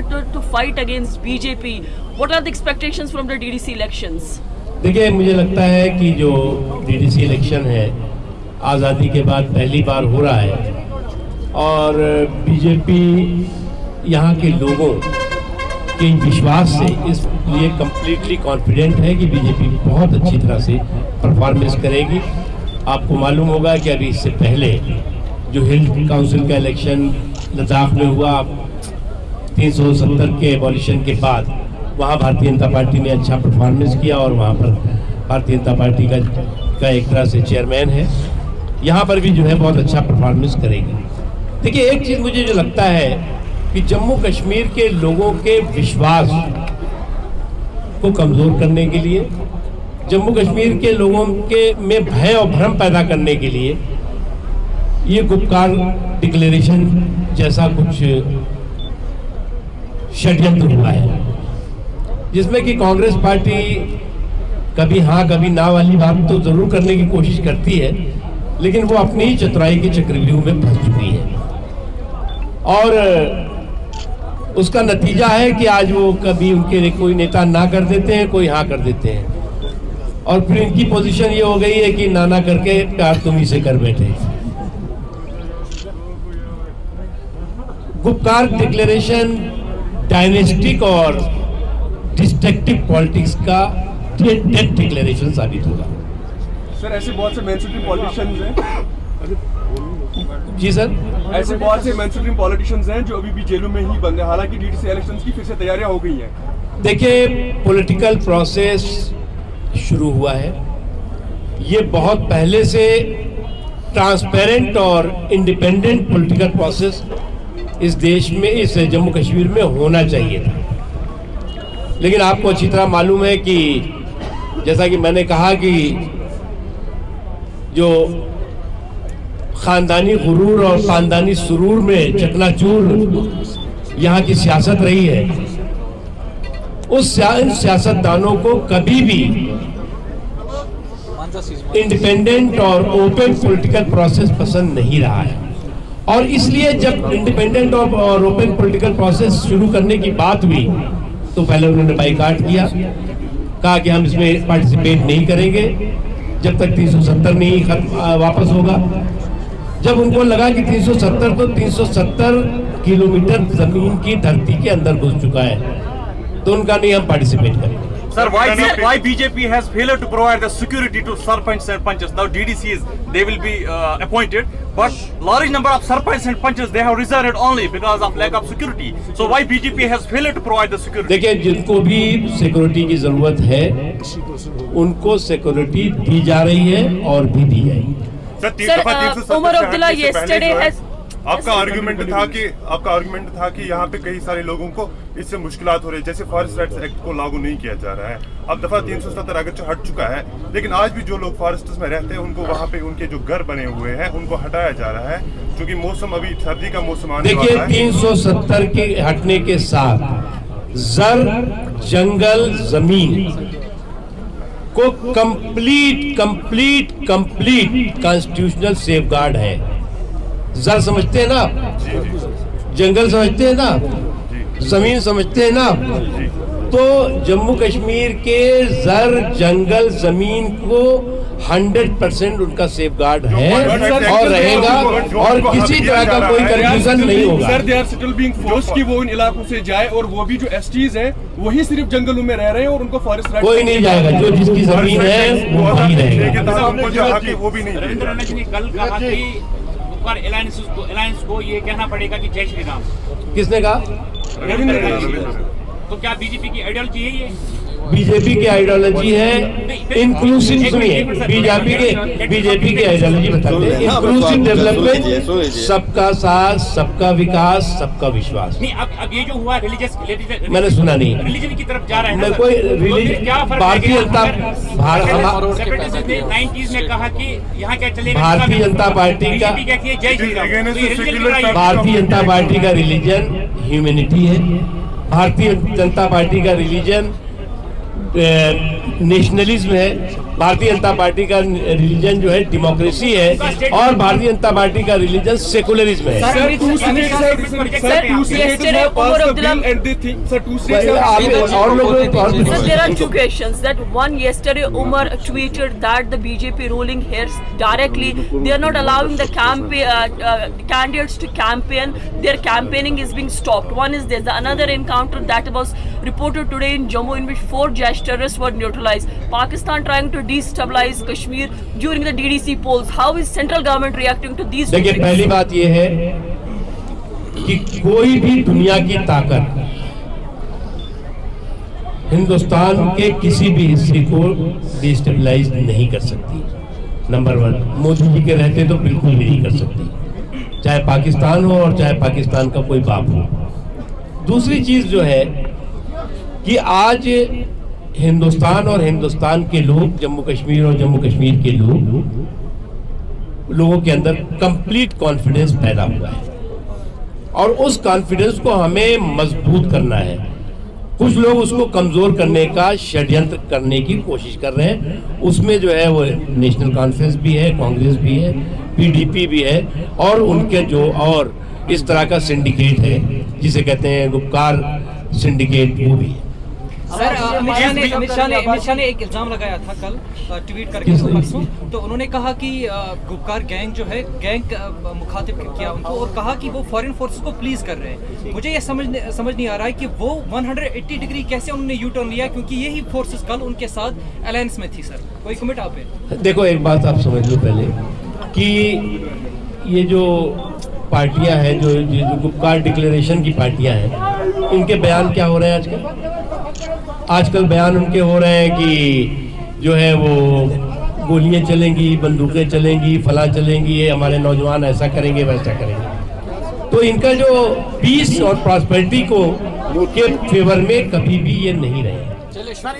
to fight against BJP. What are the expectations from the DDC elections? देखिए, मुझे लगता है कि जो DDC इलेक्शन है आज़ादी के बाद पहली बार हो रहा है और बीजेपी यहाँ के लोगों के विश्वास से इसलिए कम्प्लीटली कॉन्फिडेंट है कि बीजेपी बहुत अच्छी तरह से परफॉर्मेंस करेगी। आपको मालूम होगा कि अभी इससे पहले जो हिल काउंसिल का इलेक्शन लद्दाख में हुआ 370 के एबॉलिशन के बाद, वहाँ भारतीय जनता पार्टी ने अच्छा परफॉर्मेंस किया और वहाँ पर भारतीय जनता पार्टी का एक तरह से चेयरमैन है। यहाँ पर भी जो है बहुत अच्छा परफॉर्मेंस करेगी। देखिए, एक चीज़ मुझे जो लगता है कि जम्मू कश्मीर के लोगों के विश्वास को कमज़ोर करने के लिए, जम्मू कश्मीर के लोगों के में भय और भ्रम पैदा करने के लिए ये गुपकार डिक्लेरेशन जैसा कुछ षड्यंत्र हुआ है, जिसमें कि कांग्रेस पार्टी कभी हाँ कभी ना वाली बात तो जरूर करने की कोशिश करती है, लेकिन वो अपनी ही चतुराई के चक्रव्यूह में फंस चुकी है और उसका नतीजा है कि आज वो कभी उनके कोई नेता ना कर देते हैं, कोई हाँ कर देते हैं और फिर इनकी पोजीशन ये हो गई है कि नाना करके प्यार तुम ही से कर बैठे। गुपकार डिक्लेरेशन डायनेस्टिक और डिस्ट्रक्टिव पॉलिटिक्स का डेड डिक्लेरेशन साबित होगा। सर, ऐसे बहुत से मेनस्ट्रीम पॉलिटिशियंस हैं। जी सर, ऐसे बहुत से मेनस्ट्रीम पॉलिटिशियंस हैं जो अभी भी जेलों में ही बंद हैं, हालांकि डीडीसी इलेक्शंस की फिर से तैयारियां हो गई हैं। देखिए, पॉलिटिकल प्रोसेस शुरू हुआ है। ये बहुत पहले से ट्रांसपेरेंट और इंडिपेंडेंट पॉलिटिकल प्रोसेस इस देश में, इस जम्मू कश्मीर में होना चाहिए था, लेकिन आपको अच्छी तरह मालूम है कि जैसा कि मैंने कहा कि जो खानदानी गुरूर और खानदानी सुरूर में चकनाचूर यहाँ की सियासत रही है, उस सियासतदानों को कभी भी इंडिपेंडेंट और ओपन पॉलिटिकल प्रोसेस पसंद नहीं रहा है और इसलिए जब इंडिपेंडेंट और ओपन पॉलिटिकल प्रोसेस शुरू करने की बात हुई तो पहले उन्होंने बाइकाट किया, कहा कि हम इसमें पार्टिसिपेट नहीं करेंगे जब तक 370 नहीं वापस होगा। जब उनको लगा कि 370 तो 370 किलोमीटर जमीन की धरती के अंदर घुस चुका है तो उनका नहीं हम पार्टिसिपेट करेंगे। Sir, why BJP has failed to provide the security to sarpanchs and panchs? Now DDCs, they will be appointed, but large number of sarpanchs and panchs they have reserved only because of lack of security. So why BJP has failed to provide the security? देखिए, जिनको भी security की जरूरत है उनको security दी जा रही है और भी दी जाएगी। Sir, Umar Abdullah yesterday has आपका आर्गुमेंट था कि यहाँ पे कई सारे लोगों को इससे मुश्किलात हो रही है, जैसे फॉरेस्ट राइट्स एक्ट को लागू नहीं किया जा रहा है। अब दफा 370 अगरचे हट चुका है, लेकिन आज भी जो लोग फॉरेस्ट में रहते हैं उनको वहाँ पे उनके जो घर बने हुए हैं उनको हटाया जा रहा है, क्योंकि मौसम अभी सर्दी का मौसम आने वाला है। देखिए, 370 के हटने के साथ जर जंगल जमीन को कंप्लीट कॉन्स्टिट्यूशनल सेफगार्ड है। जर समझते हैं ना, जंगल समझते हैं ना, जमीन समझते हैं ना, तो जम्मू कश्मीर के जर जंगल जमीन को 100% उनका सेफगार्ड है और रहेगा और किसी तरह का कोई कंफ्यूजन नहीं होगा। Sir, they are still being forced कि वो इन इलाकों से जाए और वो भी जो एसटीज हैं वही सिर्फ जंगलों में रह रहे हैं और उनको फॉरेस्ट राइट कोई नहीं जाएगा, जो जिसकी जमीन है वो वही रहेगा। वो भी नहीं। कल कहा कि अलायंस को ये कहना पड़ेगा कि जय श्री राम। किसने कहा? तो क्या बीजेपी की आइडियोलॉजी है ये? बीजेपी की आइडियोलॉजी है इंक्लूसिव। सुनिए, बीजेपी की आइडियोलॉजी बताते हैं इंक्लूसिव डेवलपमेंट, सबका साथ, सबका विकास, सबका विश्वास। नहीं, अब ये जो हुआ रिलीजियस, मैंने सुना नहीं, रिलीजन की तरफ जा रहा है मैं कोई भारतीय जनता 90s में कहा कि यहाँ क्या चलेगा, भारतीय जनता पार्टी का जय श्री राम। भारतीय जनता पार्टी का रिलीजन ह्यूमैनिटी है। भारतीय जनता पार्टी का रिलीजन नेशनलिज्म है। भारतीय जनता पार्टी का रिलीजन जो है डेमोक्रेसी है और भारतीय जनता पार्टी का रिलीजन सेकुलरिज्म है। Sir, two states have passed the bill and they think, sir, two states have और लोग So there are two questions. That one, yesterday Umar tweeted that the BJP ruling here directly, they are not allowing the candidates to campaign. Their campaigning is being stopped. One is this. The another encounter that was reported today in Jammu, in which 4 Jaish terrorists were neutralized. Pakistan trying to destabilize Kashmir during the DDC polls. How is central government reacting to these two देखिए, things? पहली बात यह है कि कोई भी दुनिया की ताकत हिंदुस्तान के किसी भी हिस्से को डिस्टेबलाइज नहीं कर सकती। नंबर 1, मोदी जी के रहते तो बिल्कुल नहीं कर सकती, चाहे पाकिस्तान हो और चाहे पाकिस्तान का कोई बाप हो। दूसरी चीज जो है कि आज हिंदुस्तान और हिंदुस्तान के लोग, जम्मू कश्मीर और जम्मू कश्मीर के लोगों के अंदर कंप्लीट कॉन्फिडेंस पैदा हुआ है और उस कॉन्फिडेंस को हमें मजबूत करना है। कुछ लोग उसको कमजोर करने का षड्यंत्र करने की कोशिश कर रहे हैं। उसमें जो है वो नेशनल कॉन्फ्रेंस भी है, कांग्रेस भी है, पीडीपी भी है और उनके जो और इस तरह का सिंडिकेट है जिसे कहते हैं गुपकार सिंडिकेट, वो भी है। सर, अमित शाह ने एक इल्जाम लगाया था कल ट्वीट करके परसों, तो उन्होंने कहा कि गुपकार गैंग जो है, गैंग मुखातिब किया उनको और कहा कि वो फॉरेन फोर्सेस को प्लीज कर रहे हैं। मुझे ये समझ नहीं आ रहा है कि वो 180 डिग्री कैसे उन्होंने यू टर्न लिया, क्योंकि यही फोर्सेस कल उनके साथ अलायंस में थी। सर, कोई कमेंट आप पे? देखो, एक बात आप समझ लो पहले कि ये जो पार्टियां हैं, जो गुपकार डिक्लेरेशन की पार्टियां हैं, इनके बयान क्या हो रहे हैं आजकल बयान उनके हो रहे हैं कि जो है वो गोलियां चलेंगी, बंदूकें चलेंगी, फला चलेंगी, ये हमारे नौजवान ऐसा करेंगे वैसा करेंगे। तो इनका जो पीस और प्रॉस्पेरिटी को के फेवर में कभी भी ये नहीं रहे।